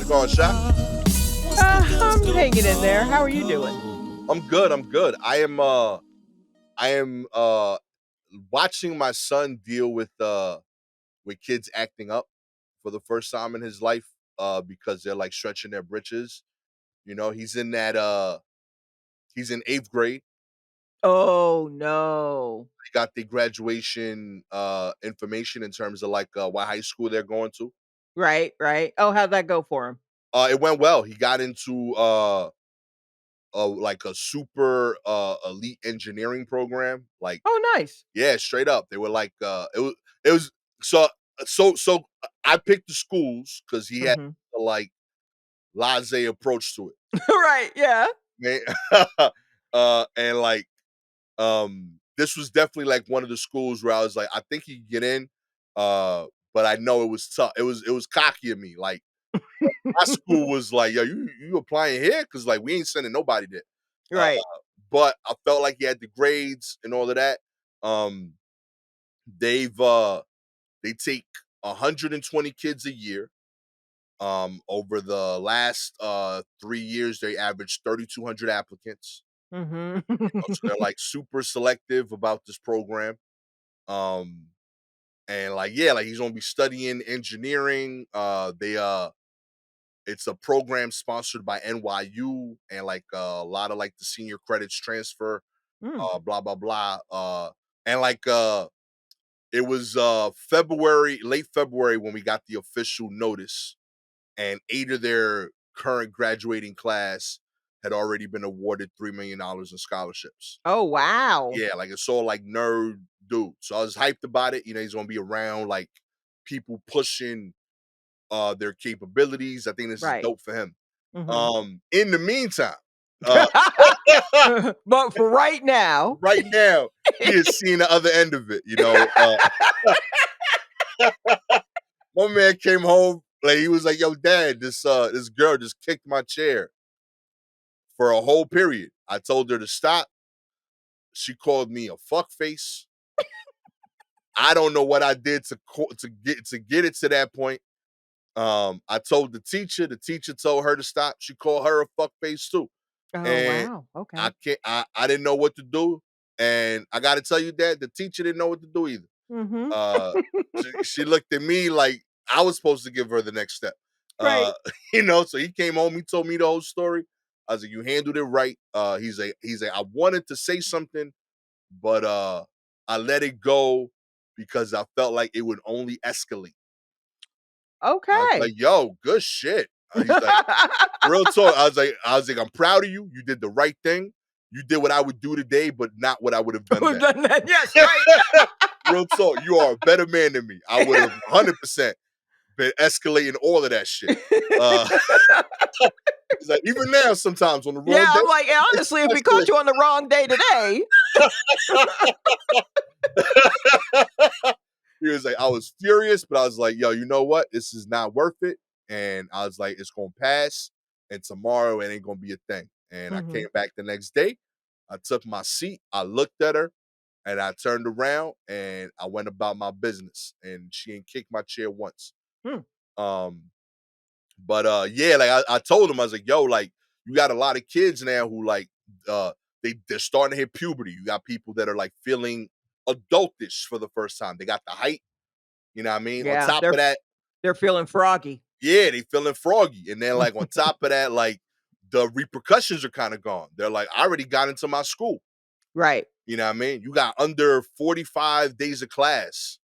it going, Shaq? I'm hanging in there. How are you doing? I'm good. I'm good. I am watching my son deal with kids acting up for the first time in his life because they're like stretching their britches. He's in 8th grade. Oh no. They got the graduation information in terms of like what high school they're going to. Right, right. Oh, how'd that go for him? It went well. He got into like a super elite engineering program. Like, Oh, nice. yeah, straight up. They were like it was so I picked the schools because he had Mhm. a like laissez approach to Right, yeah. it. Man. And like this was definitely like one of the schools where I was like, I think he could get in. But I know it was tough. It was cocky of me. Like my school was like, yo, you applying here? Cause like we ain't sending nobody there. Uh, Right. but I felt like he had the grades and all of that. Um, they take 120 kids a year. Over the last 3 years, they averaged 3,200 applicants. Mhm. So they're like super selective about this program. Um, and like yeah, like he's gonna be studying engineering. It's a program sponsored by NYU and like a lot of like the senior credits transfer. Mm. Blah blah blah. And like it was February, late February when we got the official notice, and 8 of their current graduating class had already been awarded $3 million in scholarships. Oh, wow. Yeah, like it's all like nerd dude. So I was hyped about it. He's gonna be around like people pushing their capabilities. I think this is Right. dope for him. Mhm. In the meantime, uh But for right now. right now, he is seeing the other end of it. One man came home, like he was like, "Yo, dad, this girl just kicked my chair for a whole period. I told her to stop. She called me a fuck face. I don't know what I did to get it to that point. I told the teacher. The teacher told her to stop. She called her a fuck face too, Oh, and wow. I Okay. can't. I didn't know what to do, and I got to tell you that the teacher didn't know what to do either. Mhm. Uh, she looked at me like I was supposed to give her the next step. Right. Uh, so he came home, he told me the whole story. I was like, you handled it right. He's a I wanted to say something, but I let it go because I felt like it would only escalate. I was like, Okay. yo, good shit. He's like, real talk. I was like, I'm proud of you. You did the right thing. You did what I would do today, but not what I would have done We've then. done that. Yes, right. Real talk. You are a better man than me. I would have 100% been escalating all of that shit. Uh, it's like even now, sometimes on the Yeah, wrong day, I'm like, honestly, if we caught escalate. you on the wrong day today. He was like, I was furious, but I was like, yo, you know what? This is not worth it. And I was like, it's gonna pass, and tomorrow it ain't gonna be a thing. And I came Mhm. back the next day. I took my seat. I looked at her, and I turned around and I went about my business. And she ain't kicked my chair once. Hmm. Um, But yeah, like I told him, I was like, yo, like you got a lot of kids now who like uh they're starting to hit puberty. You got people that are like feeling adultish for the first time. They got the height, you know what I mean? On Yeah, top of that, they're feeling froggy. yeah, they feeling froggy. And then like on top of that, like the repercussions are kind of gone. They're like, I already got into my school. Right. You know what I mean? You got under 45 days of class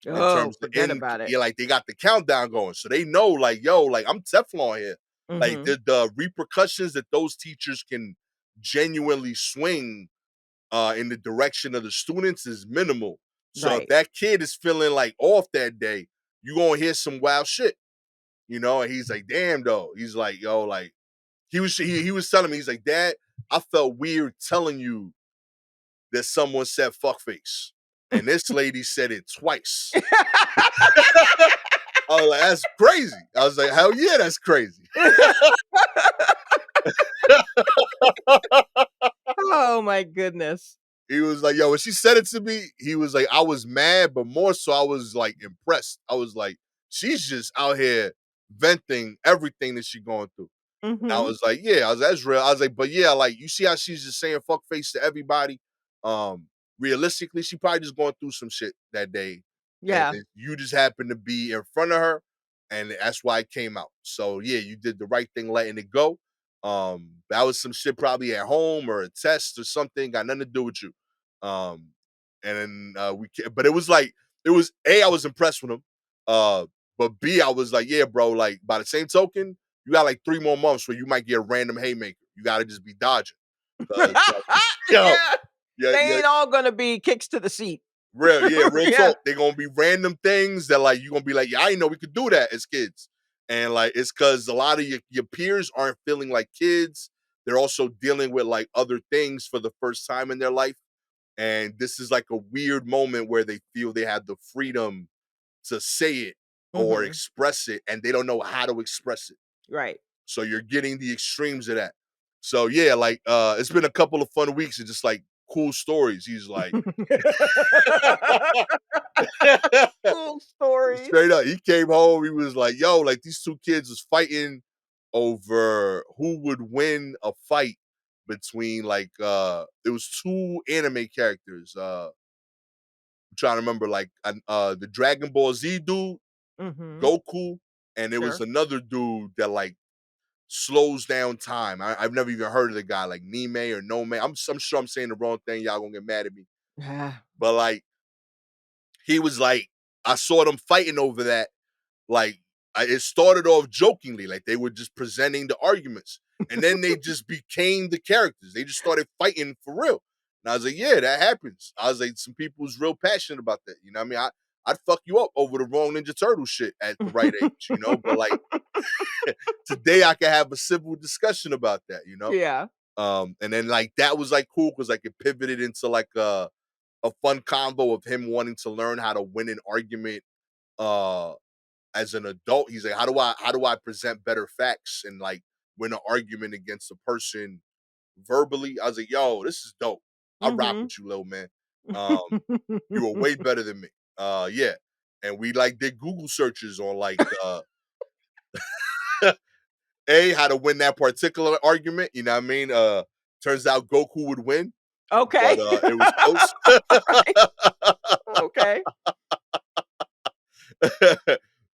in Oh, terms of forget about it. yeah, like they got the countdown going. So they know like, yo, like I'm Teflon here. Like Mhm. the repercussions that those teachers can genuinely swing in the direction of the students is minimal. So if Right. that kid is feeling like off that day, you gonna hear some wild shit. And he's like, damn though. He's like, yo, like he was telling me, he's like, Dad, I felt weird telling you that someone said fuckface. And this lady said it twice. I was like, that's crazy. I was like, hell yeah, that's crazy. Oh my goodness. He was like, yo, when she said it to me, he was like, I was mad, but more so I was like impressed. I was like, she's just out here venting everything that she going through. I Mhm. was like, yeah, that's real. I was like, but yeah, like you see how she's just saying fuck face to everybody. Um, Realistically, she probably just going through some shit that day, and Yeah. you just happened to be in front of her, and that's why it came out. So yeah, you did the right thing letting it go. That was some shit probably at home or a test or something, got nothing to do with you. Um, and then but it was like it was A, I was impressed with him. But B, I was like, yeah, bro, like by the same token, you got like 3 more months where you might get a random haymaker. You gotta just be dodging. 'Cause, yo, Yeah. yeah, They yeah, ain't all gonna be kicks to the seat. real Yeah. talk. They're gonna be random things that like you're gonna be like, yeah, I didn't know we could do that as kids. And like it's cause a lot of your peers aren't feeling like kids. They're also dealing with like other things for the first time in their life. And this is like a weird moment where they feel they have the freedom to say it or Mhm. express it, and they don't know how to express it. Right. So you're getting the extremes of that. So yeah, like it's been a couple of fun weeks and just like cool stories. He's like Cool stories. straight up, he came home, he was like, yo, like these two kids was fighting over who would win a fight between like it was two anime characters. I'm trying to remember like the Dragon Ball Z dude, Mhm. Goku, and there was Sure. another dude that like slows down time. I've never even heard of the guy like Nime or No Man. I'm sure I'm saying the wrong thing. Y'all gonna get mad at me. Ah. But like he was like, I saw them fighting over that. Like it started off jokingly, like they were just presenting the arguments, and then they just became the characters. They just started fighting for real. And I was like, yeah, that happens. I was like, some people's real passionate about that. You know what I mean? I'd fuck you up over the wrong Ninja Turtle shit at the right age, you know. But like today, I can have a civil discussion about that, you know. Yeah. And then like that was like cool because like it pivoted into like a fun combo of him wanting to learn how to win an argument uh as an adult. He's like, how do I present better facts and like win an argument against a person verbally? I was like, yo, this is dope. I rock Mhm. with you, little man. You were way better than me. Yeah. And we like did Google searches on like A, how to win that particular argument. You know what I mean? Turns out Goku would win, but Okay. it was close. Alright. Okay.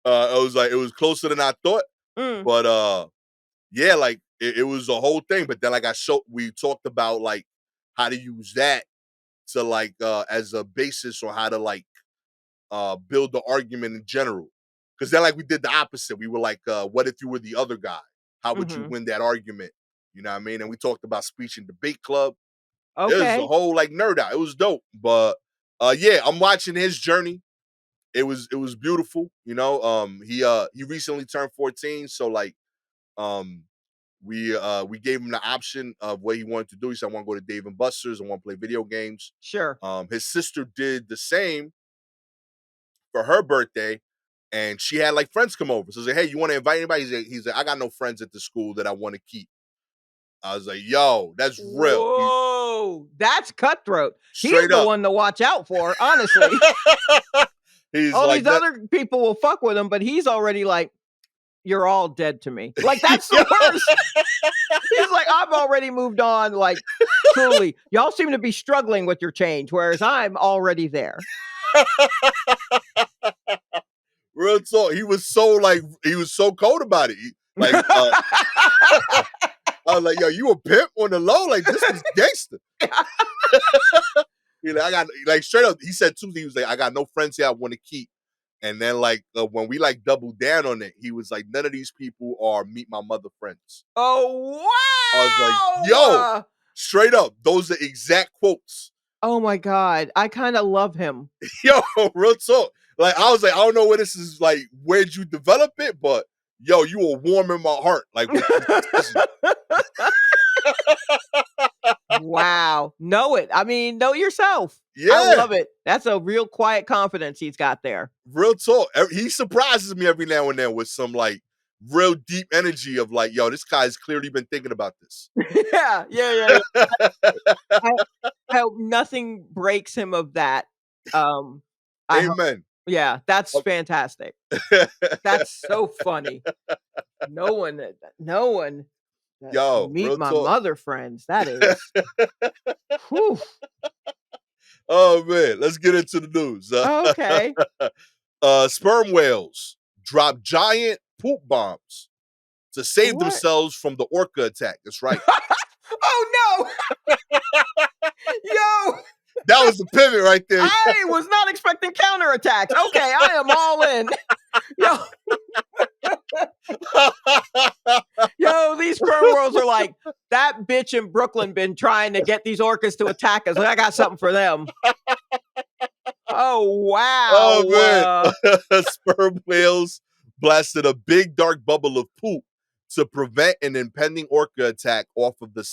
It was closer than I thought. Mm. But yeah, like it was a whole thing. But then like we talked about like how to use that to like as a basis on how to like build the argument in general. Cause then like we did the opposite. We were like, what if you were the other guy? How would you Mhm. win that argument? You know what I mean? And we talked about speech and debate club. It was a Okay. whole like nerd out. It was dope. But yeah, I'm watching his journey. It was beautiful, you know. He recently turned 14, so like um we gave him the option of what he wanted to do. He said, I want to go to Dave and Buster's, I want to play video games. Sure. His sister did the same for her birthday, and she had like friends come over. So I was like, hey, you want to invite anybody? He's like, I got no friends at the school that I want to keep. I was like, yo, that's real. He Whoa, that's cutthroat. He's straight the up. one to watch out for, honestly. He's All like these that. other people will fuck with him, but he's already like, "You're all dead to me." Like, that's the Yo. worst. He's like, "I've already moved on." Like, truly, y'all seem to be struggling with your change, whereas I'm already there. Real talk. He was so cold about it. Like I was like, yo, you a pimp on the low? Like this is gangster. He like, I got like straight up. He said Tuesday. He was like, I got no friends here I want to keep. And then like when we like doubled down on it, he was like, none of these people are meet my mother friends. I was like, Oh, yo, wow! straight up, those are exact quotes. Oh my god, I kinda love him. Yo, real talk. Like I was like, I don't know where this is like, where'd you develop it? But yo, you were warm in my heart, like with this decision. Wow. Know it. I mean, know yourself. I Yeah, love it. That's a real quiet confidence he's got there. real talk. He surprises me every now and then with some like real deep energy of like, yo, this guy's clearly been thinking about this. Yeah, yeah. I hope nothing breaks him of that. Um, I hope Amen. Yeah, that's Oh. fantastic. That's so funny. No one Yo, meet real my talk. mother friends. That is, whew. Oh man, let's get into the news. Okay. Sperm whales drop giant poop bombs to save What? themselves from the orca attack. That's right. Oh no! Yo, That was the pivot right there. I was not expecting counterattacks. Okay, I am all in. Yo, these sperm whales are like, that bitch in Brooklyn been trying to get these orcas to attack us. I got something for them. Oh Oh wow. man, sperm whales blasted a big dark bubble of poop to prevent an impending orca attack off of the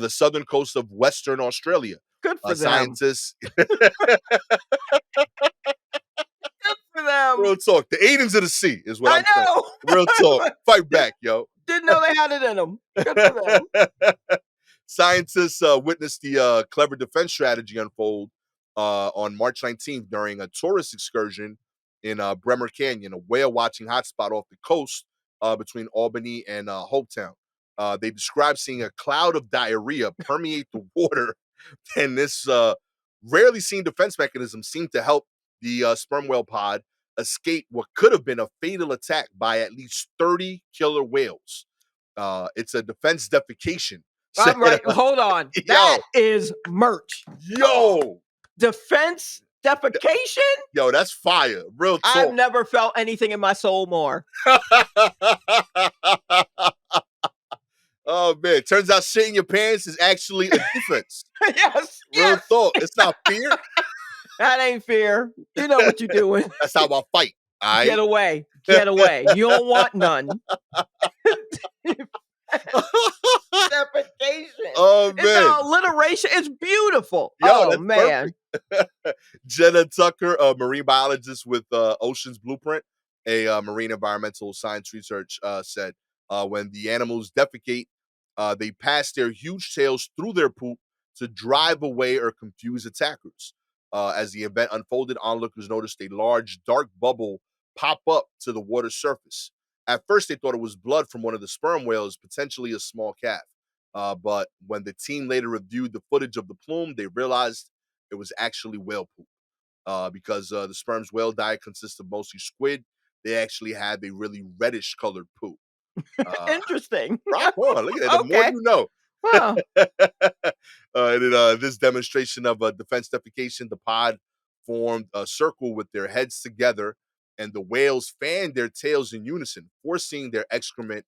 southern coast of Western Australia. Good for them. Scientists, Good for them. real talk, the Aidens of the sea is what I I'm saying. Real talk, know. fight back, yo. Didn't know they had it in them. Good for them. Scientists witnessed the clever defense strategy unfold on March 19th during a tourist excursion in Bremer Canyon, a whale watching hotspot off the coast between Albany and Hopetown. They described seeing a cloud of diarrhea permeate the water, and this rarely seen defense mechanism seemed to help the sperm whale pod escape what could have been a fatal attack by at least 30 killer whales. It's a defense defecation. I'm right. Hold on. That is merch. Yo, Defense defecation? yo, that's fire. Real talk. I've never felt anything in my soul more. Oh man, turns out shitting your pants is actually a defense. Yes. Real Yes. talk. It's not fear. That ain't fear. You know what you're doing. That's how I fight. All right? Get away. Get away. You don't want none. Defecation. Oh It's man. an alliteration. It's beautiful. Yo, oh that's man. Jenna Tucker, a marine biologist with Ocean's Blueprint, a marine environmental science research, said when the animals defecate, they pass their huge tails through their poop to drive away or confuse attackers. As the event unfolded, onlookers noticed a large dark bubble pop up to the water surface. At first, they thought it was blood from one of the sperm whales, potentially a small calf. But when the team later reviewed the footage of the plume, they realized it was actually whale poop. Because the sperm's whale diet consists of mostly squid, they actually have a really reddish colored poop. Interesting. Rock on, look at that. The more Okay. you know. Wow. This demonstration of defense defecation, the pod formed a circle with their heads together, and the whales fanned their tails in unison, forcing their excrement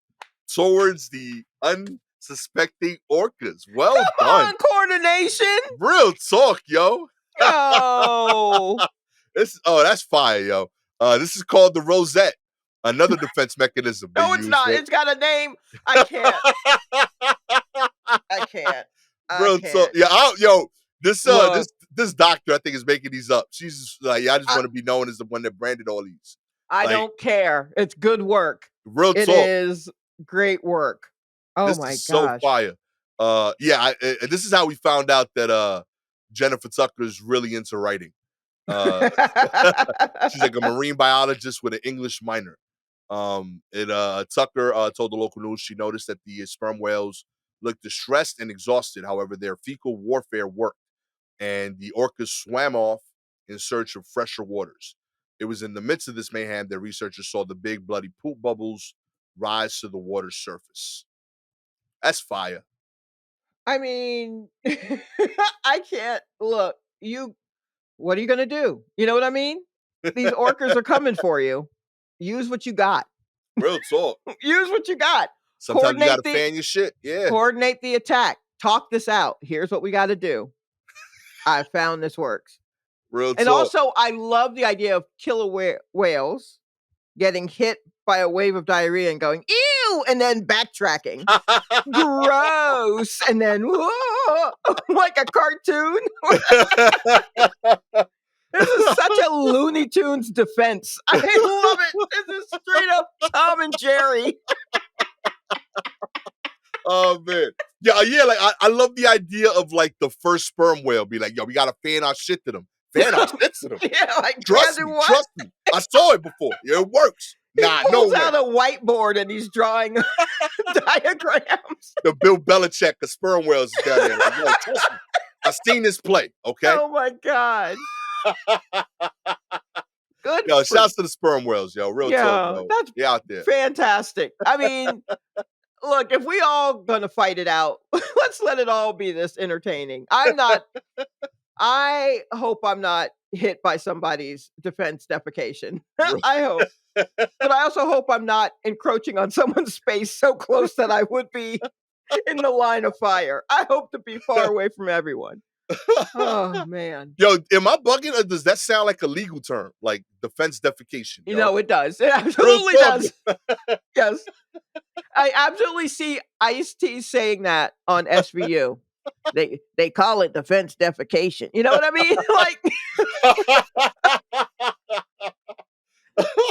towards the unsuspecting orcas. Well Come done. on, coordination. Real talk, yo. Yo. That's fire, yo. This is called the rosette, another defense mechanism. No, it's not. It's got a name. I can't. I can't. Real talk. Yeah, this doctor I think is making these up. She's just like, yeah, I just want to be known as the one that branded all these. I don't care. It's good work. Real talk. It is great work. Oh this my is gosh. so fire. This is how we found out that Jennifer Tucker is really into writing. She's like a marine biologist with an English minor. Tucker told the local news she noticed that the sperm whales looked distressed and exhausted. However, their fecal warfare worked, and the orcas swam off in search of fresher waters. It was in the midst of this mayhem that researchers saw the big bloody poop bubbles rise to the water's surface. That's fire. I mean, I can't look. What are you gonna do? You know what I mean? These orcas are coming for you. Use what you got. Real talk. Use what you got. Sometimes you gotta fan your shit. Yeah. Coordinate the attack. Talk this out. Here's what we got to do. I found this works. Real talk. And also, I love the idea of killer whales getting hit by a wave of diarrhea and going, ew, and then backtracking. Gross. And then, whoa, like a cartoon. This is such a Looney Tunes defense. I love it. This is straight up Tom and Jerry. Oh man. Yeah, like I love the idea of like the first sperm whale be like, yo, we gotta fan our shit to them. Van are sensitive. Yeah, like Trust Brandon me, what? trust me. I saw it before. It works. He Nah, no pulls way. out a whiteboard and he's drawing diagrams. The Bill Belichick of sperm whales is down there. Like, yo, trust me. I seen this play, okay? Oh my god. Good Yo, for shouts to the sperm whales, yo. Real talk, yo. yo. That's They out there. fantastic. I mean, look, if we all gonna fight it out, let's let it all be this entertaining. I hope I'm not hit by somebody's defense defecation. I hope. But I also hope I'm not encroaching on someone's space so close that I would be in the line of fire. I hope to be far away from everyone. Oh man. Yo, am I bugging or does that sound like a legal term? Like defense defecation, You yo. know, it does. It Real absolutely talk. does. Yes. I absolutely see Ice-T saying that on SVU. They call it defense defecation. You know what I mean?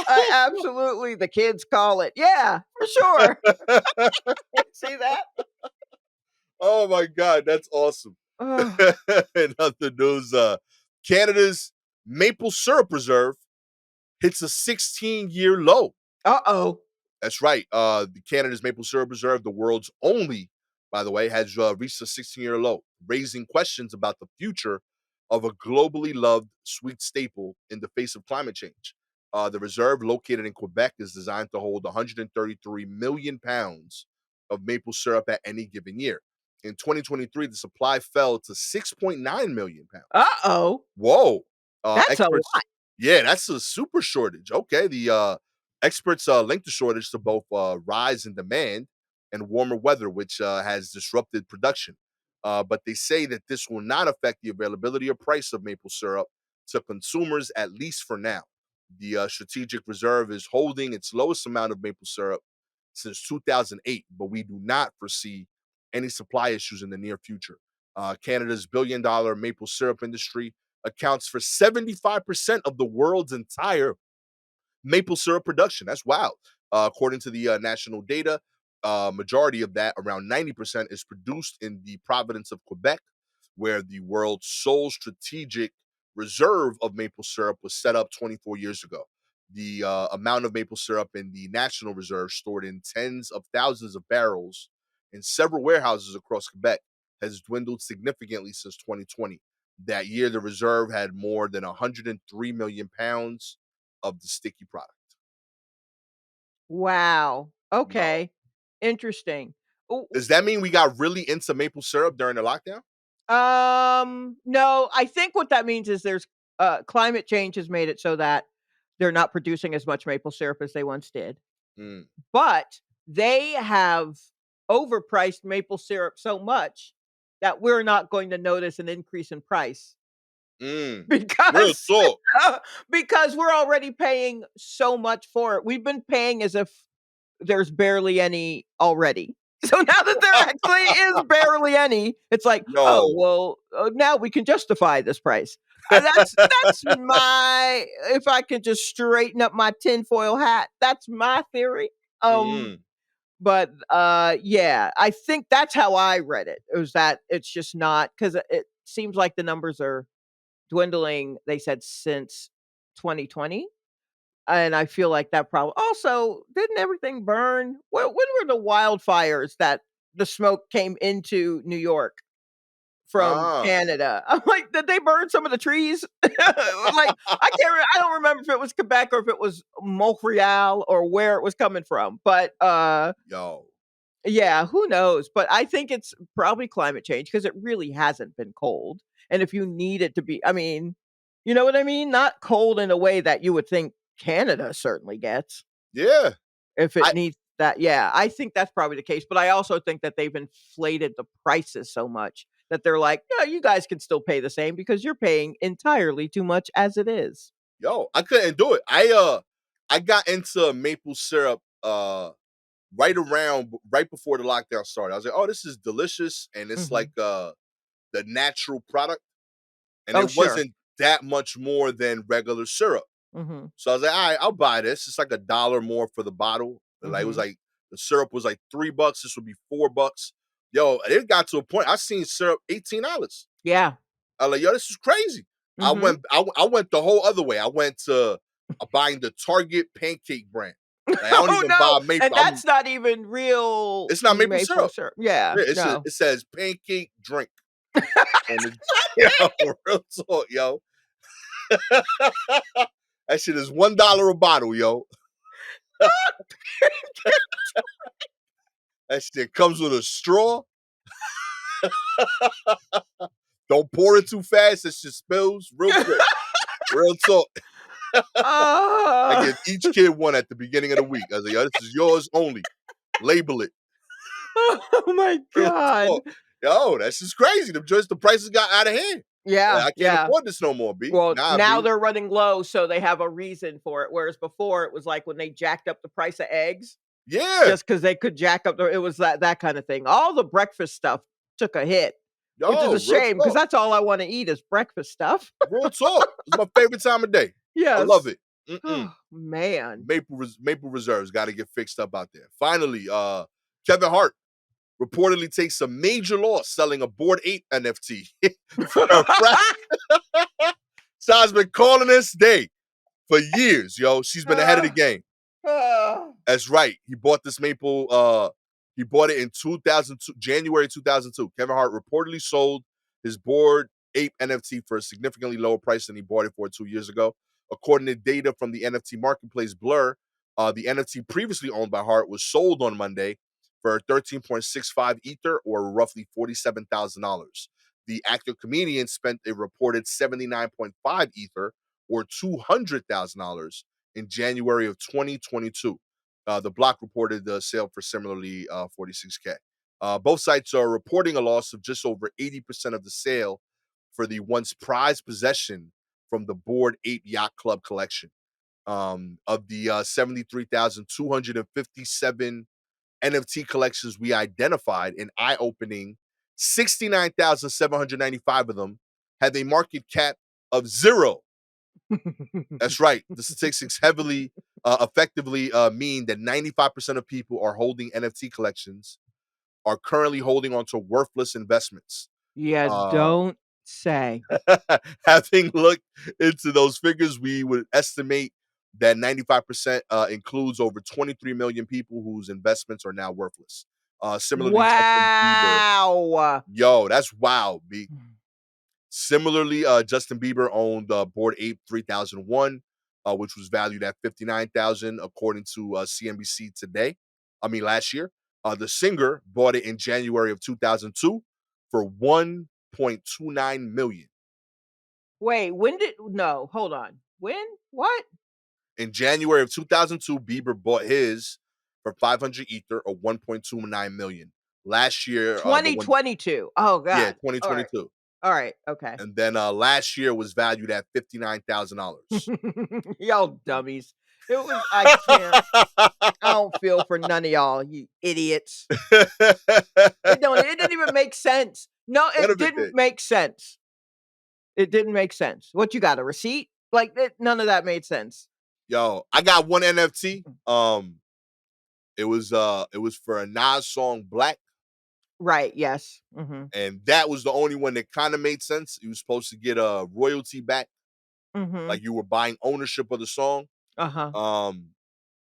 I absolutely the kids call it. Yeah, for sure. See that? Oh my god, that's awesome. Ugh. In other news, Canada's maple syrup reserve hits a 16-year low. Uh-oh. That's right. The Canada's maple syrup reserve, the world's only, by the way, has reached a 16-year low, raising questions about the future of a globally loved sweet staple in the face of climate change. The reserve, located in Quebec, is designed to hold 133 million pounds of maple syrup at any given year. In 2023, the supply fell to 6.9 million pounds. Uh-oh. Whoa. That's a Experts, lot. yeah, that's a super shortage. Okay. The experts link the shortage to both rise in demand and warmer weather, which has disrupted production. But they say that this will not affect the availability or price of maple syrup to consumers, at least for now. The strategic reserve is holding its lowest amount of maple syrup since 2008, but we do not foresee any supply issues in the near future. Canada's billion-dollar maple syrup industry accounts for 75% of the world's entire maple syrup production. That's wild. According to the national data, majority of that, around 90%, is produced in the province of Quebec, where the world's sole strategic reserve of maple syrup was set up 24 years ago. The amount of maple syrup in the national reserve, stored in tens of thousands of barrels in several warehouses across Quebec, has dwindled significantly since 2020. That year, the reserve had more than 103 million pounds of the sticky product. Wow. Yo, Okay. Interesting. Ooh, does that mean we got really into maple syrup during the lockdown? no, I think what that means is there's climate change has made it so that they're not producing as much maple syrup as they once did. Mm, But they have overpriced maple syrup so much that we're not going to notice an increase in price mm. Real because talk. because we're already paying so much for it. We've been paying as if there's barely any already. So now that there actually is barely any, it's like, oh Yo, well, now we can justify this price. That's my if I could just straighten up my tinfoil hat. That's my theory. Um, mm, but yeah, I think that's how I read it. It was that it's just not because it seems like the numbers are dwindling. They said since 2020, and I feel like that probably also didn't everything burn? When were the wildfires that the smoke came into New York from ah, Canada? I'm like, did they burn some of the trees? Like, I don't remember if it was Quebec or if it was Montreal or where it was coming from. But yo, yeah, who knows? But I think it's probably climate change because it really hasn't been cold. And if you need it to be, I mean, you know what I mean? Not cold in a way that you would think Canada certainly gets yeah. if it I needs that. Yeah, I think that's probably the case. But I also think that they've inflated the prices so much that they're like, no, you guys can still pay the same because you're paying entirely too much as it is. I couldn't do it. I got into maple syrup right before the lockdown started. I was like, oh, this is delicious, and it's like Hmm. the natural product, and Oh, it sure. wasn't that much more than regular syrup. Hmm. So I was like, all right, I'll buy this. It's like $1 more for the bottle. Like it was Hmm. like the syrup was like $3. This would be $4. Yo, it got to a point. I seen syrup $18. Yeah. I was like, yo, this is crazy. Mhm. I went the whole other way. I went to buying the Target pancake brand. Like, I don't Oh, even no, buy maple. and that's not even real It's not maple maple syrup. syrup. Yeah, Yeah, no. it says pancake drink on the yo, real talk, yo. That shit is $1 a bottle, yo. That shit comes with a straw. Don't pour it too fast. That shit spills real quick. Real talk. I Ah. give each kid one at the beginning of the week. I was like, yo, this is yours only. Label it. Oh my Real god. talk. Yo, that's just crazy. The prices got out of hand. Yeah, I can't yeah. afford this no more, B. Well, Nah, now B. they're running low, so they have a reason for it, whereas before it was like when they jacked up the price of eggs Yeah. just because they could jack up the it was that kinda thing. All the breakfast stuff took a hit, which is Yo, a real shame because talk. that's all I wanna eat is breakfast stuff. Real talk. It's my favorite time of day. I love Yes. it. Mm-mm. Oh, man. Maple reserves got to get fixed up out there. Finally, Kevin Hart reportedly takes a major loss selling a Board Ape NFT for a Shaw's been calling this day for years, yo. She's been ahead of the Ah, game. ah. That's right. He bought it in 2002, January 2002. Kevin Hart reportedly sold his Board Ape NFT for a significantly lower price than he bought it for 2 years ago. According to data from the NFT marketplace Blur, the NFT previously owned by Hart was sold on Monday for 13.65 Ether or roughly $47,000. The actor comedian spent a reported 79.5 Ether or $200,000 in January of 2022. The block reported the sale for similarly 46K. Both sites are reporting a loss of just over 80% of the sale for the once prized possession from the Board Ape Yacht Club collection. Of the 73,257 NFT collections we identified in eye opening, 69,795 of them had a market cap of zero. That's right. The statistics heavily, effectively mean that 95% of people are holding NFT collections are currently holding on to worthless investments. You Uh, don't say. Having looked into those figures, we would estimate that 95% includes over 23 million people whose investments are now worthless. Similarly, Justin Bieber. Wow. Yo, that's wild, B. Similarly, Justin Bieber owned Board Ape 3001, which was valued at 59,000, according to CNBC today. I mean, last year. The singer bought it in January of 2002 for 1.29 million. Wait, when did no, hold on. When? What? In January of 2002, Bieber bought his for 500 Ether or 1.29 million. Last year, the one, 2022. Oh yeah, god. All right. 2022. All right. Okay. And then last year was valued at $59,000. Y'all dummies. It was I can't. I don't feel for none of y'all, you idiots. It didn't even make sense. No, None it of it didn't did. make sense. It didn't make sense. What you got, a receipt? Like none of that made sense. Yo, I got one NFT. It was for a Nas song Black, Right, yes. Mhm. and that was the only one that kind of made sense. You were supposed to get a royalty back, Mhm. like you were buying ownership of the song. Uh-huh. Um,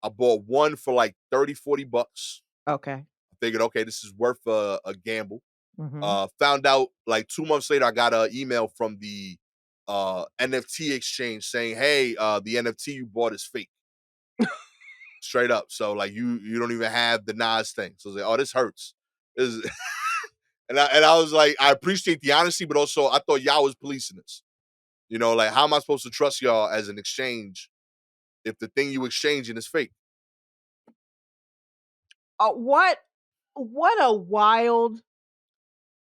I bought one for like 30, $40. Okay. I figured, okay, this is worth a gamble. Mhm. Found out like 2 months later, I got an email from the NFT exchange saying, "Hey, the NFT you bought is fake, straight up. So like you don't even have the Nas thing." So I was like, "Oh, this hurts." This is- and I was like, I appreciate the honesty, but also I thought y'all was policing this. You know, like how am I supposed to trust y'all as an exchange if the thing you exchanging is fake? What a wild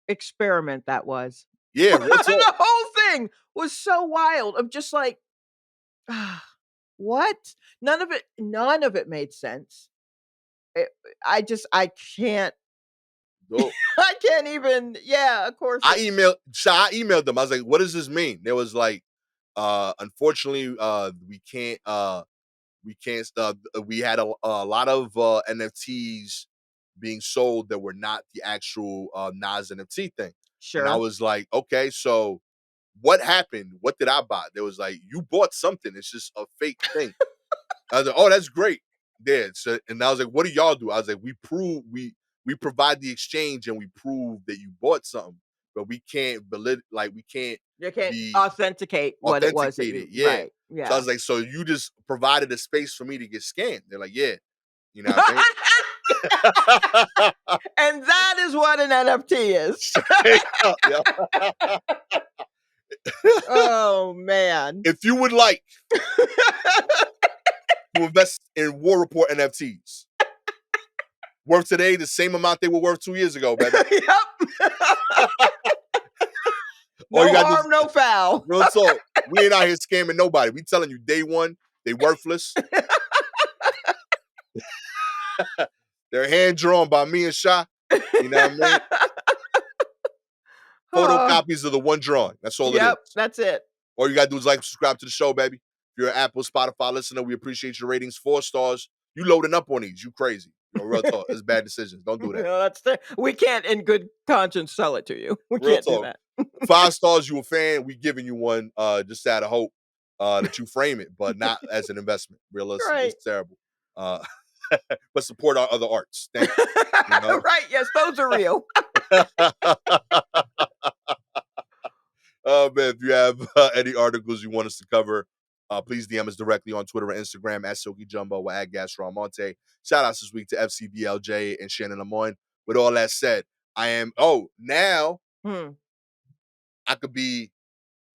experiment that was. Yeah, real talk. The whole thing was so wild of just like, what? None of it made sense. It I can't Dope. I can't even yeah, of course it's I emailed them. I was like, "What does this mean?" There was like, unfortunately, we can't. We had a lot of NFTs being sold that were not the actual Nas NFT thing, and I sure. was like, okay, so what happened? What did I buy? They was like, you bought something. It's just a fake thing. I was like, oh, that's great. Yeah. So, and I was like, what do y'all do? I was like, we provide the exchange and we prove that you bought something, but we can't we can't You can't be authenticate what it was that authenticated. you Yeah. right. Yeah. So I was like, so you just provided a space for me to get scanned. They're like, yeah. You know what I mean? And that is what an NFT is. Oh man. If you would like to invest in War Report NFTs, worth today the same amount they were worth 2 years ago, baby. Yep. All No you harm, no foul. Real talk. We ain't out here scamming nobody. We telling you day one, they worthless. They're hand drawn by me and Sha. You know what I mean? Photocopies of the one drawing. That's all it is. Yep, that's it. All you gotta do is like, subscribe to the show, baby. If you're an Apple, Spotify listener, we appreciate your ratings. 4 stars. You loading up on these. You crazy. Real talk. It's bad decisions. Don't do that. No, we can't in good conscience sell it to you. We Real can't talk. do that. 5 stars, you a fan. We giving you one just out of hope that you frame it, but not as an investment. Realistic. Right. It's terrible. But support our other arts. Thank you. You know? Right, yes, those are real. Oh man, if you have any articles you want us to cover, please DM us directly on Twitter and Instagram at Silky Jumbo or at Gastor Almonte. Shout outs this week to FCBLJ and Shannon Lemoyne. With all that said, now I could be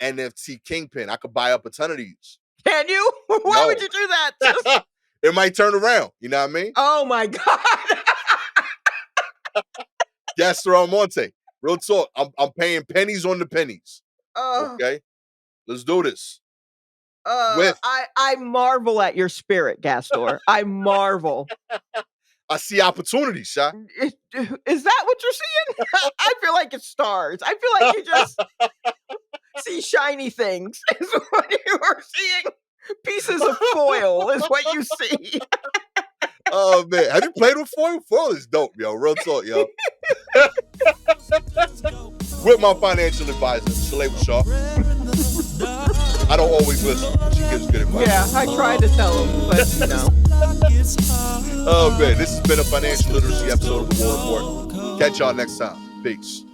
NFT kingpin. I could buy up a ton of these. Can you? Why would you do that? It might turn around. You know what I mean? Oh my God. Gastor Almonte. Real talk. I'm paying pennies on the pennies. Okay? Let's do this. I marvel at your spirit, Gastor. I marvel. I see opportunities, Sha. Is that what you're seeing? I feel like it's stars. I feel like you just see shiny things is what you are seeing. Pieces of foil is what you see. Oh man, have you played with foil? Foil is dope, yo. Real talk, yo. With my financial advisor, Shalewa Sharpe. I don't always listen, but she gives good advice. Yeah, I tried to tell him, but you know. Oh man, this has been a financial literacy episode of the War Report. Catch y'all next time. Peace.